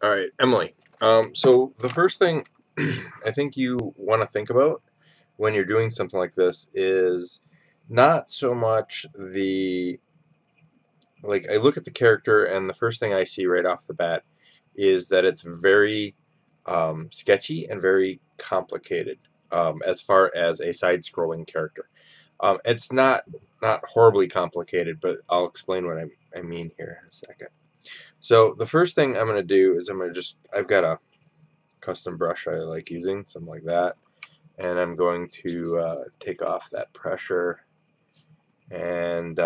All right, Emily. So the first thing I think you want to think about when you're doing something like this is not so much I look at the character, and the first thing I see right off the bat is that it's very sketchy and very complicated as far as a side-scrolling character. It's not horribly complicated, but I'll explain what I mean here in a second. So the first thing I'm going to do is I've got a custom brush I like using, something like that, and I'm going to take off that pressure. And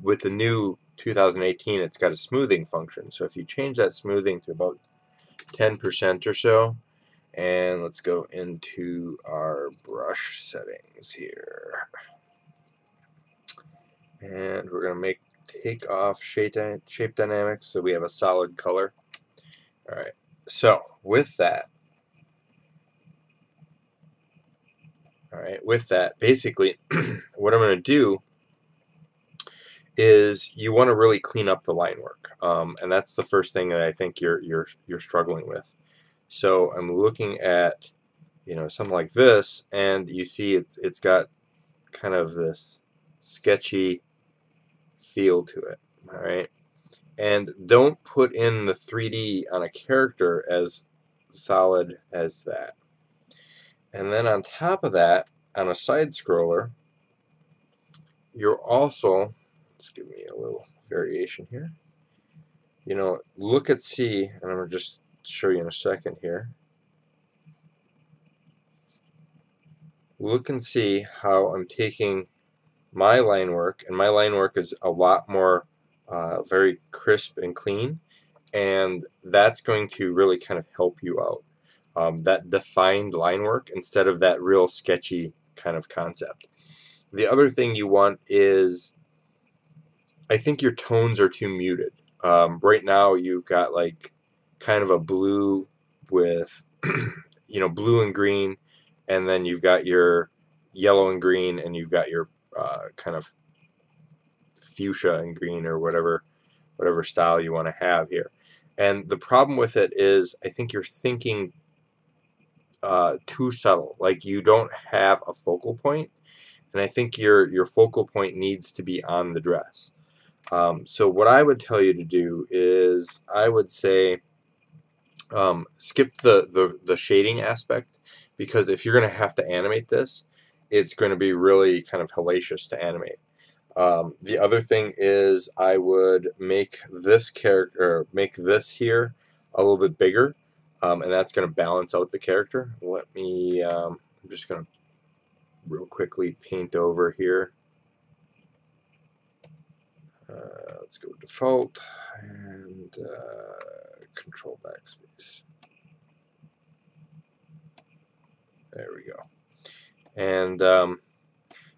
with the new 2018, it's got a smoothing function. So if you change that smoothing to about 10% or so, and let's go into our brush settings here, and we're going to take off shape dynamics so we have a solid color. All right. So with that, basically, what I'm going to do is you want to really clean up the line work, and that's the first thing that I think you're struggling with. So I'm looking at something like this, and you see it's got kind of this sketchy feel to it. All right, and don't put in the 3D on a character as solid as that. And then on top of that, on a side scroller, you're also, let's give me a little variation here. Look at C, and I'm going to just show you in a second here. Look and see how I'm taking my line work, and my line work is a lot more very crisp and clean, and that's going to really kind of help you out. That defined line work instead of that real sketchy kind of concept. The other thing you want is, I think your tones are too muted. Right now you've got like kind of a blue with blue and green, and then you've got your yellow and green, and you've got your kind of fuchsia and green, or whatever style you want to have here. And the problem with it is, I think you're thinking too subtle. Like, you don't have a focal point, and I think your focal point needs to be on the dress. So what I would tell you to do is, I would say skip the shading aspect, because if you're going to have to animate this, it's going to be really kind of hellacious to animate. The other thing is, I would make this here a little bit bigger, and that's going to balance out the character. I'm just going to real quickly paint over here. Let's go default and control backspace. There we go. And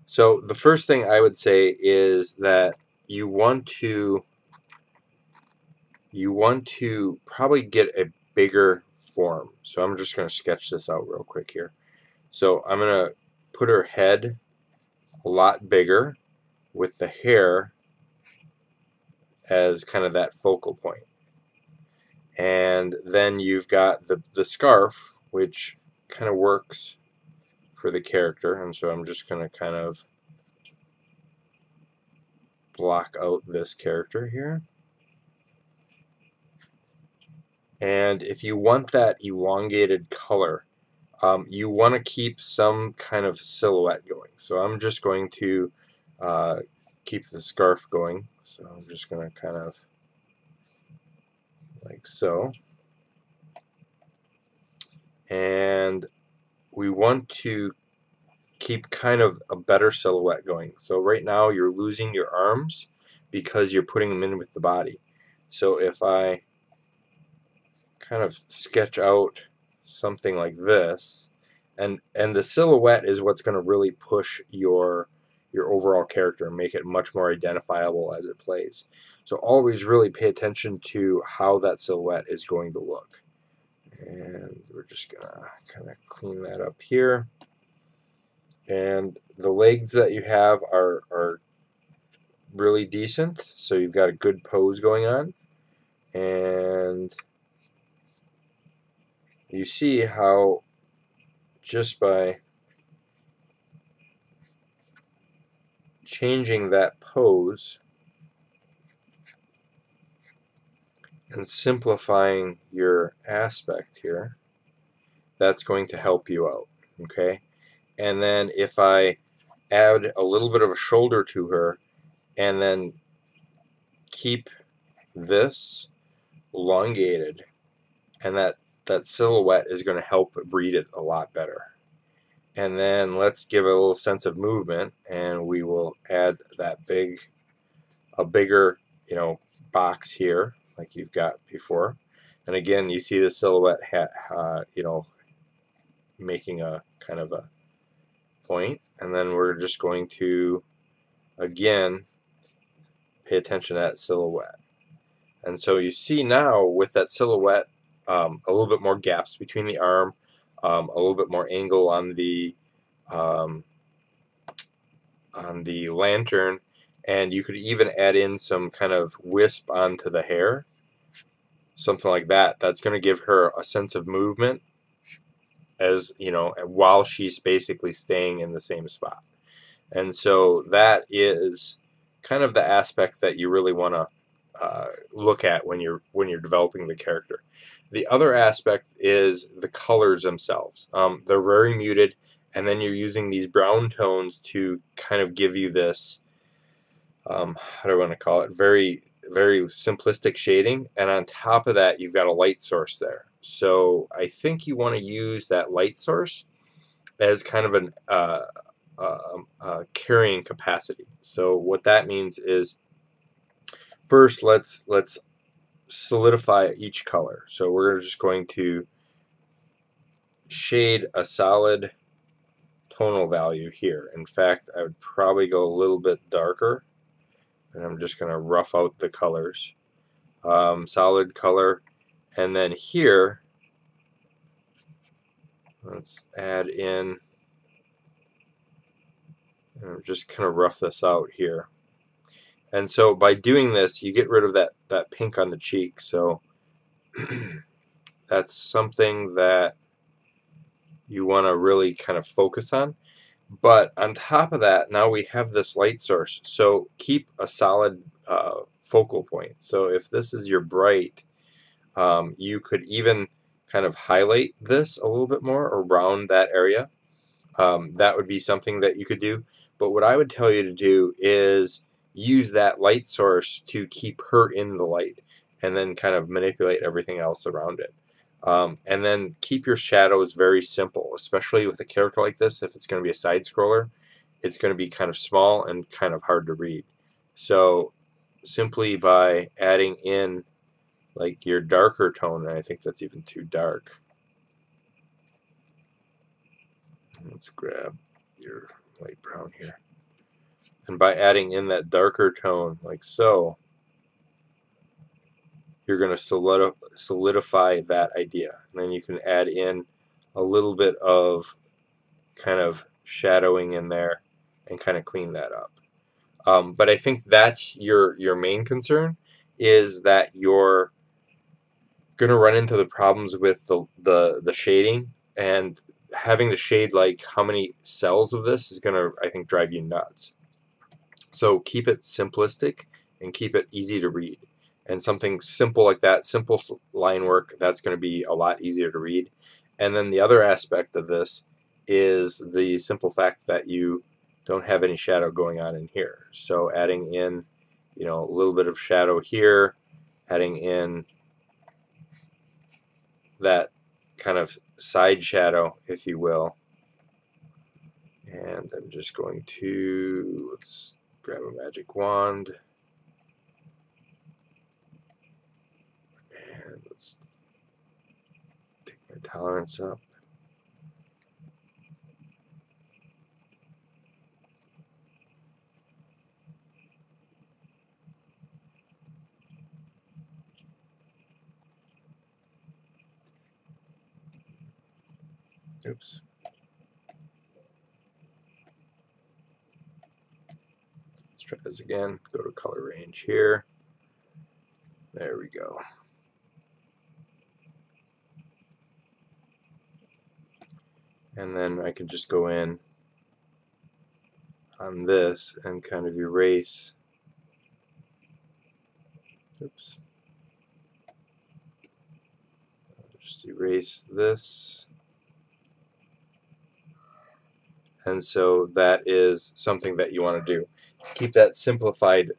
so the first thing I would say is that you want to probably get a bigger form. So I'm just going to sketch this out real quick here. So I'm going to put her head a lot bigger, with the hair as kind of that focal point. And then you've got the scarf, which kind of works for the character, and so I'm just going to kind of block out this character here. And if you want that elongated color, you want to keep some kind of silhouette going. So I'm just going to keep the scarf going. So I'm just going to kind of like so. And we want to keep kind of a better silhouette going. So right now you're losing your arms because you're putting them in with the body. So if I kind of sketch out something like this, and the silhouette is what's going to really push your overall character and make it much more identifiable as it plays. So always really pay attention to how that silhouette is going to look. And we're just going to kind of clean that up here. And the legs that you have are really decent, so you've got a good pose going on. And you see how just by changing that pose and simplifying your aspect here, that's going to help you out, okay? And then if I add a little bit of a shoulder to her and then keep this elongated, and that silhouette is going to help breed it a lot better. And then let's give it a little sense of movement, and we will add that a bigger, box here like you've got before. And again, you see the silhouette, making a kind of a point, and then we're just going to again pay attention to that silhouette. And so you see now with that silhouette, a little bit more gaps between the arm, a little bit more angle um, on the lantern, and you could even add in some kind of wisp onto the hair, something like that. That's going to give her a sense of movement, as while she's basically staying in the same spot. And so that is kind of the aspect that you really want to look at when you're developing the character. The other aspect is the colors themselves. They're very muted, and then you're using these brown tones to kind of give you this, how do I want to call it, very, very simplistic shading. And on top of that, you've got a light source there. So I think you want to use that light source as kind of an carrying capacity. So what that means is, first let's solidify each color. So we're just going to shade a solid tonal value here. In fact, I would probably go a little bit darker, and I'm just going to rough out the colors. Solid color, and then here let's add in, and I'm just kind of rough this out here. And so by doing this, you get rid of that pink on the cheek. So that's something that you want to really kind of focus on. But on top of that, now we have this light source. So keep a solid focal point. So if this is your bright, you could even kind of highlight this a little bit more around that area. That would be something that you could do. But what I would tell you to do is use that light source to keep her in the light, and then kind of manipulate everything else around it. And then keep your shadows very simple, especially with a character like this. If it's going to be a side scroller, it's going to be kind of small and kind of hard to read. So simply by adding in like your darker tone, and I think that's even too dark. Let's grab your light brown here. And by adding in that darker tone, like so, you're going to solidify that idea. And then you can add in a little bit of kind of shadowing in there and kind of clean that up. But I think that's your main concern, is that you're going to run into the problems with the shading, and having to shade like how many cells of this is going to, I think, drive you nuts. So keep it simplistic and keep it easy to read. And something simple like that, simple line work, that's going to be a lot easier to read. And then the other aspect of this is the simple fact that you don't have any shadow going on in here. So adding in, a little bit of shadow here, adding in that kind of side shadow, if you will. And I'm just going to, let's grab a magic wand. And let's take my tolerance up. Oops. Let's try this again. Go to color range here. There we go. and then I can just go in on this and kind of erase. Oops. Just erase this. And so that is something that you want to do. To keep that simplified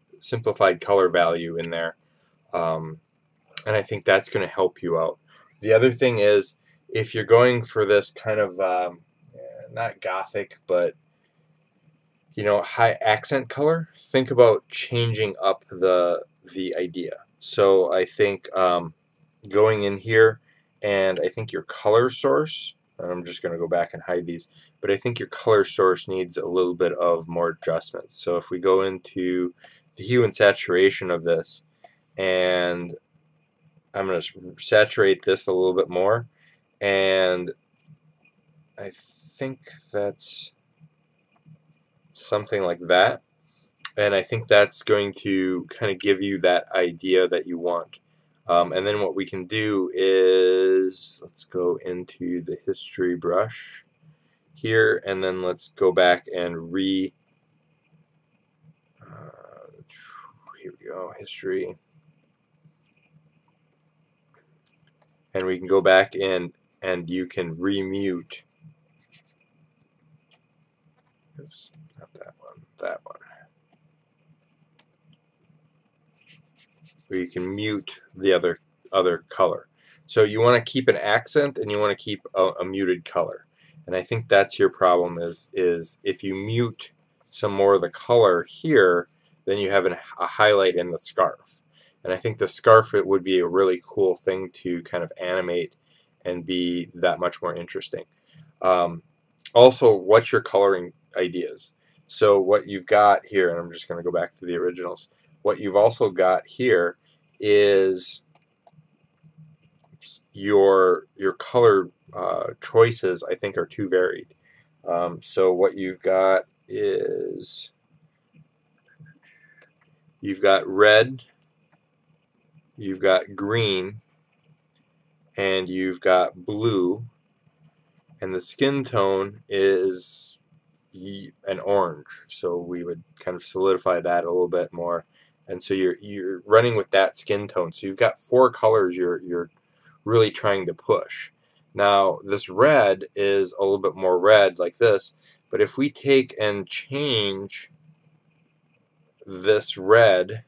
color value in there. And I think that's going to help you out. The other thing is, if you're going for this kind of not gothic, but high accent color, think about changing up the idea. So I think going in here, and I think your color source, I'm just going to go back and hide these, but I think your color source needs a little bit of more adjustments. So if we go into the hue and saturation of this, and I'm going to saturate this a little bit more, and I think that's something like that. And I think that's going to kind of give you that idea that you want. And then what we can do is, let's go into the history brush here, and then let's go back and here we go, history. And we can go back in and you can remute. Oops, not that one, that one. Where you can mute the other color. So you want to keep an accent and you want to keep a muted color. And I think that's your problem is if you mute some more of the color here, then you have a highlight in the scarf. And I think the scarf, it would be a really cool thing to kind of animate and be that much more interesting. Also, what's your coloring ideas? So what you've got here, and I'm just going to go back to the originals, what you've also got here is your color choices, I think, are too varied. So what you've got is you've got red, you've got green, and you've got blue, and the skin tone is an orange. So we would kind of solidify that a little bit more. And so you're running with that skin tone. So you've got 4 colors you're really trying to push. Now this red is a little bit more red like this, but if we take and change this red,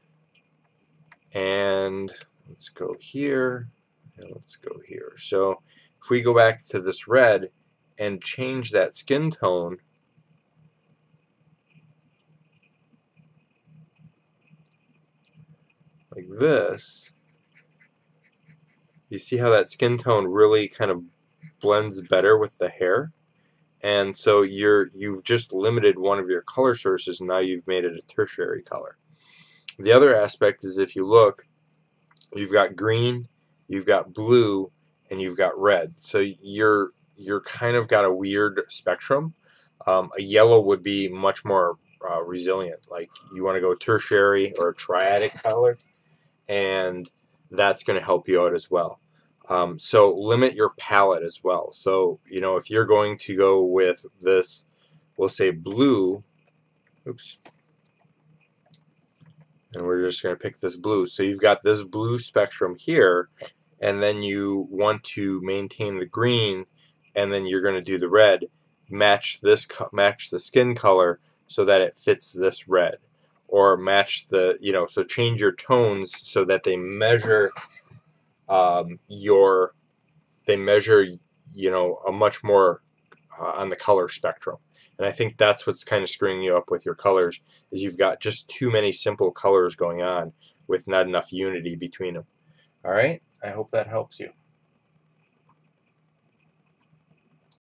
and let's go here, and let's go here. So if we go back to this red and change that skin tone, like this, you see how that skin tone really kind of blends better with the hair. And so you've just limited one of your color sources, and now you've made it a tertiary color. The other aspect is, if you look, you've got green, you've got blue, and you've got red. So you're kind of got a weird spectrum. A yellow would be much more resilient. Like you want to go tertiary or triadic color, and that's going to help you out as well. So limit your palette as well. So if you're going to go with this, we'll say blue, oops, and we're just going to pick this blue. So you've got this blue spectrum here, and then you want to maintain the green, and then you're going to do the red, match the skin color so that it fits this red, or match the so change your tones so that they measure a much more on the color spectrum. And I think that's what's kind of screwing you up with your colors, is you've got just too many simple colors going on with not enough unity between them. All right, I hope that helps you.